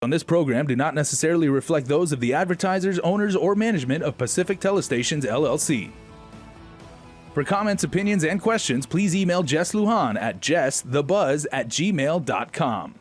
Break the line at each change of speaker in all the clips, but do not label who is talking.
On this program do not necessarily reflect those of the advertisers, owners, or management of Pacific Telestations, LLC. For comments, opinions, and questions, please email Jess Lujan at jessthebuzz@gmail.com.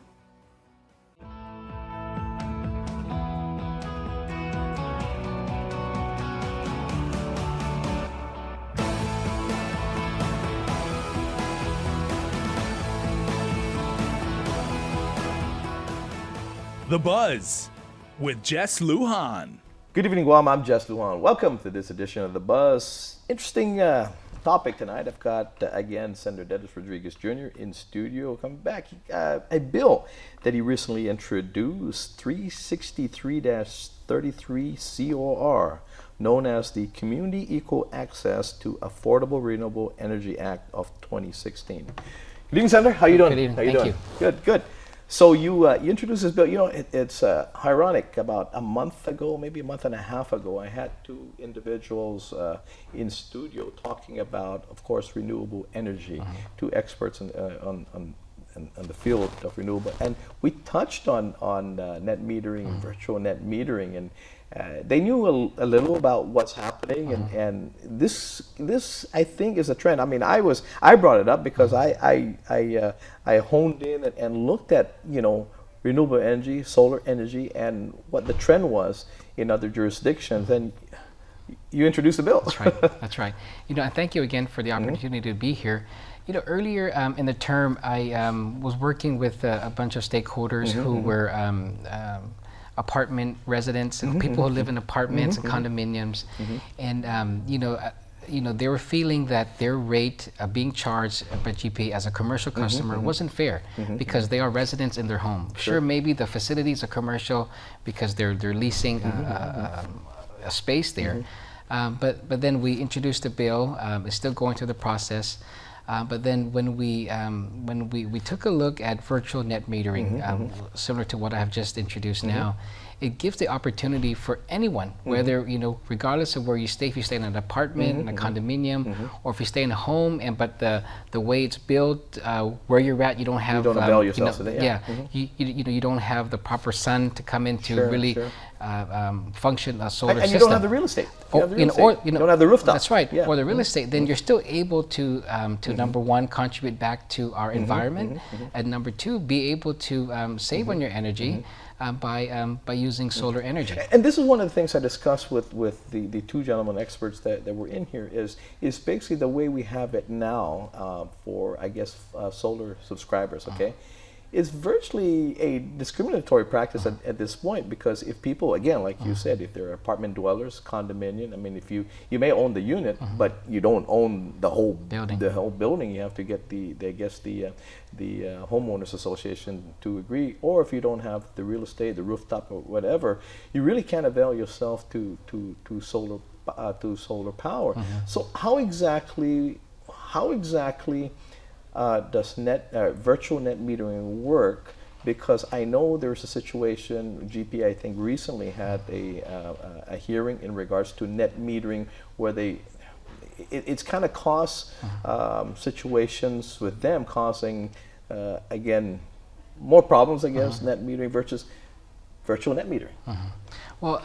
The Buzz with Jess Lujan.
Good evening, Guam. I'm Jess Lujan. Welcome to this edition of The Buzz. Interesting topic tonight. I've got, again, Senator Dennis Rodriguez Jr. in studio. Coming back, a bill that he recently introduced, 363-33 COR, known as the Community Equal Access to Affordable Renewable Energy Act of 2016. Good evening, Senator. How you doing?
Good evening.
How you
Thank
doing?
you.
Good. So you introduced this bill. You know, it's ironic. About a month ago, maybe a month and a half ago, I had two individuals in studio talking about, of course, renewable energy. Two experts on the field of renewable, and we touched on net metering, virtual net metering, and they knew a little about what's happening, and this I think is a trend. I mean, I brought it up because I honed in and looked at, you know, renewable energy, solar energy, and what the trend was in other jurisdictions, and you introduced the bill.
That's right. That's right. You know, and thank you again for the opportunity to be here. You know, earlier in the term, I was working with a bunch of stakeholders who were apartment residents and people who live in apartments and condominiums, and you know, they were feeling that their rate being charged by GPA as a commercial customer wasn't fair because they are residents in their home. Sure, maybe the facilities are commercial because they're leasing a space there, but then we introduced a bill. It's still going through the process. But then when we took a look at virtual net metering, similar to what I have just introduced now, it gives the opportunity for anyone, whether, you know, regardless of where you stay, if you stay in an apartment, in a condominium, or if you stay in a home, but the way it's built, where you're at, you don't have,
you don't avail yourself of it.
You don't have the proper sun to come in to really function a solar
and
system.
you don't have the real estate. You don't have the rooftop.
That's right. Or the real estate. Then you're still able to number one, contribute back to our environment, and number two, be able to save on your energy by using solar energy.
And this is one of the things I discussed with the two gentlemen experts that were in here is basically the way we have it now for, I guess, solar subscribers. Okay. It's virtually a discriminatory practice at this point, because if people, again, like you said, if they're apartment dwellers, condominium, I mean, if you may own the unit, but you don't own the whole building, you have to get the homeowners association to agree, or if you don't have the real estate, the rooftop or whatever, you really can't avail yourself to solar power. So how exactly does virtual net metering work? Because I know there's a situation, GP I think recently had a hearing in regards to net metering where it's kind of caused situations with them causing, again, more problems, I guess, net metering versus virtual net metering.
Well,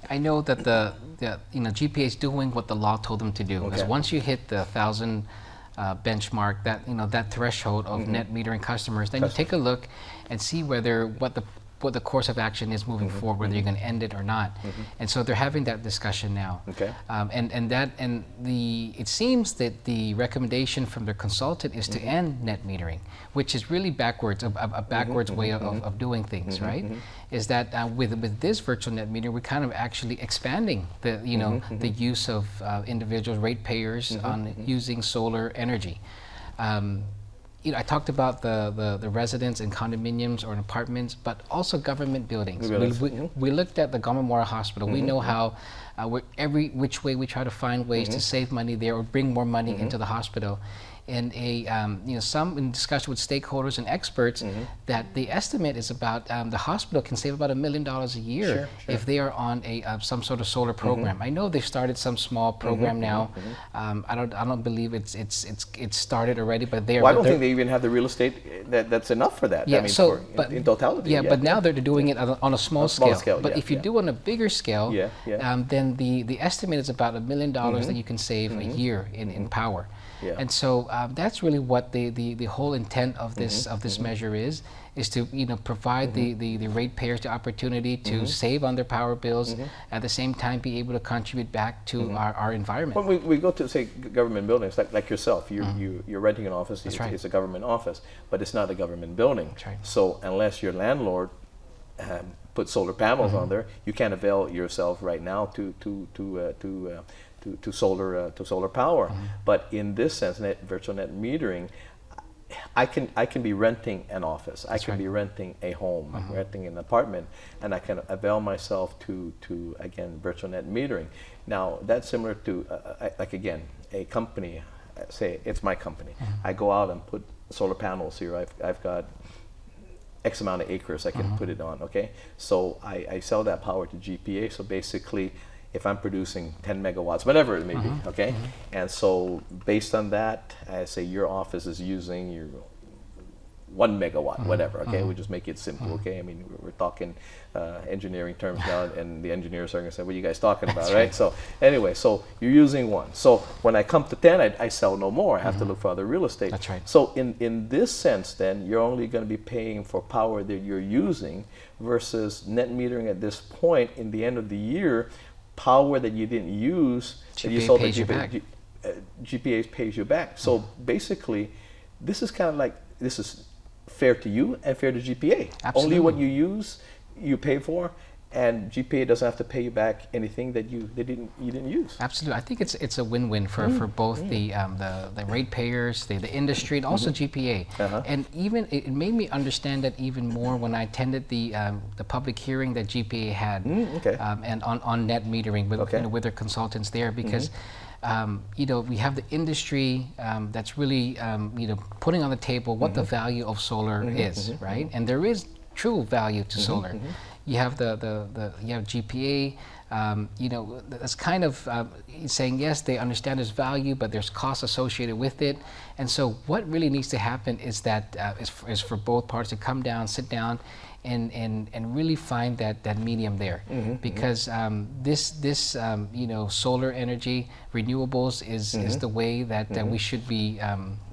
I know that the GPA is doing what the law told them to do. Because once you hit the 1,000 benchmark, that threshold of net metering customers, then you take a look and see what the course of action is moving forward, whether you're going to end it or not. And so they're having that discussion now. It seems that the recommendation from their consultant is to end net metering, which is really backwards, a backwards way of doing things, right? Is that with this virtual net metering, we're kind of actually expanding the the use of individuals, ratepayers on using solar energy. I talked about the residents in condominiums or in apartments, but also government buildings. We looked at the Government Memorial Hospital. We know how every which way we try to find ways to save money there or bring more money into the hospital. in a some in discussion with stakeholders and experts that the estimate is about the hospital can save about $1 million a year if they are on a some sort of solar program. I know they've started some small program now. I don't believe it's started already, but they're.
Well, I don't think they even have the real estate that's enough for that.
Yeah,
I mean,
so
in totality.
Yeah, but now they're doing it on a small scale. But
yeah,
if you do on a bigger scale, then the estimate is about $1 million that you can save a year in power.
Yeah.
And so that's really what the whole intent of this measure is to provide the ratepayers the opportunity to save on their power bills, at the same time be able to contribute back to our environment.
When we go to, say, government buildings, like yourself, you're renting an office.
That's right.
It's a government office, but it's not a government building.
That's right.
So unless your landlord put solar panels on there, you can't avail yourself right now to solar power. But in this sense, virtual net metering, I can be renting an office. I can be renting a home, renting an apartment, and I can avail myself to again virtual net metering. Now that's similar to like again a company. Say it's my company. I go out and put solar panels here. I've got X amount of acres I can put it on. Okay, so I sell that power to GPA. So basically, if I'm producing 10 megawatts, whatever it may be, okay? And so based on that, I say your office is using your 1 megawatt, whatever, okay? We just make it simple, okay? I mean, we're talking engineering terms now, and the engineers are gonna say, what are you guys talking about, right? So anyway, so you're using 1. So when I come to 10, I sell no more. I have to look for other real estate.
That's right.
So in this sense, then, you're only gonna be paying for power that you're using versus net metering at this point, in the end of the year, power that you didn't use, that you sold to GPA, GPA pays you back. So basically, this is kind of like, this is fair to you and fair to GPA.
Absolutely.
Only what you use, you pay for, and GPA doesn't have to pay you back anything that you didn't use.
Absolutely, I think it's a win-win for both the ratepayers, the industry, and also GPA. And even it made me understand that even more when I attended the public hearing that GPA had, and on net metering with their consultants there, because we have the industry that's really putting on the table what the value of solar is, right? And there is true value to solar. You have you have GPA, that's kind of saying yes, they understand there's value, but there's costs associated with it. And so what really needs to happen is that is for both parties to come down, sit down, and really find that medium there, because this solar energy, renewables is the way that we should be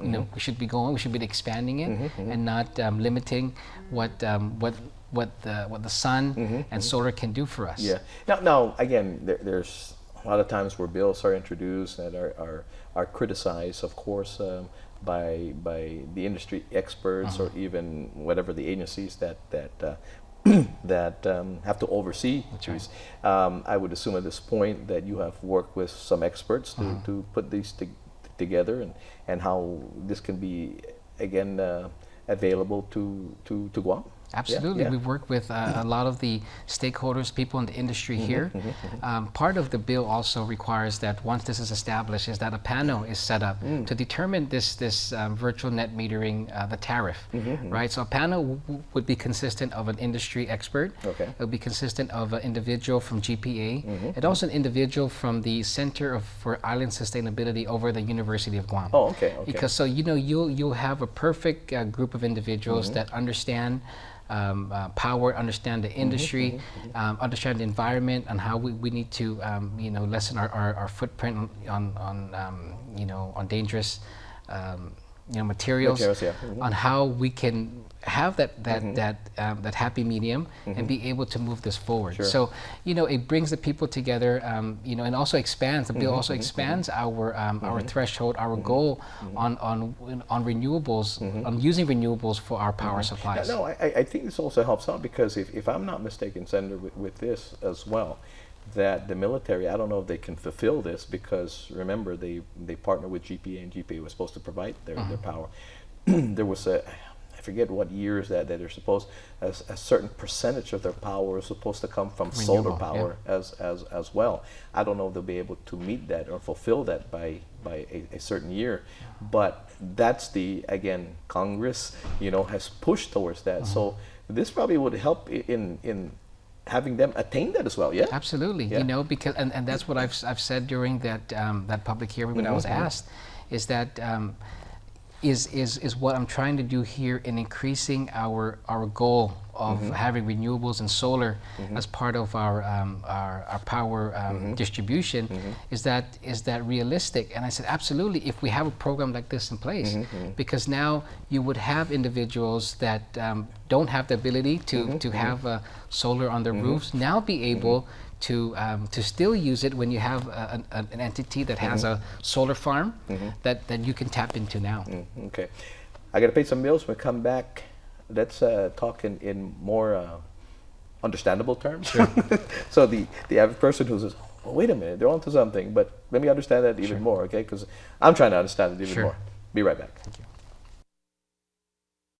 we should be going. We should be expanding it and not limiting what the sun and solar can do for us.
Yeah. Now again, there's a lot of times where bills are introduced that are criticized, of course, by the industry experts or even whatever the agencies that have to oversee these. I would assume at this point that you have worked with some experts to put these together, and how this can be again available to Guam.
Absolutely. We've worked with a lot of the stakeholders, people in the industry here. Part of the bill also requires that once this is established, is that a panel is set up to determine this virtual net metering, the tariff, right? So a panel would be consistent of an industry expert. It would be consistent of an individual from GPA, and also an individual from the Center for Island Sustainability over the University of Guam. Because so you'll have a perfect group of individuals that understand power, understand the industry, understand the environment, and how we need to lessen our footprint on dangerous materials, on how we can have that happy medium and be able to move this forward. So it brings the people together, and also expands. The bill also expands our threshold, our goal on renewables, on using renewables for our power supplies.
No, I think this also helps out, because if I'm not mistaken, Senator, with this as well, that the military, I don't know if they can fulfill this, because remember they partner with GPA, and GPA was supposed to provide their power. There was I forget what years that they're supposed, a certain percentage of their power is supposed to come from renewable solar power as well. I don't know if they'll be able to meet that or fulfill that by a certain year, but that's again, Congress, has pushed towards that. So this probably would help in having them attain that as well. Yeah.
Absolutely.
Yeah.
Because and that's what I've said during that public hearing when I was asked, is that is what I'm trying to do here in increasing our goal of having renewables and solar as part of our power distribution. Is that realistic? And I said, absolutely, if we have a program like this in place, because now you would have individuals that don't have the ability to have solar on their roofs now be able to still use it when you have an entity that has a solar farm that you can tap into now.
Okay, I got to pay some bills. When we come back, let's talk in more understandable terms. Sure. So the average person who says, "Oh, wait a minute, they're onto something," but let me understand that even more, okay? Because I'm trying to understand it even more. Be right back.
Thank you.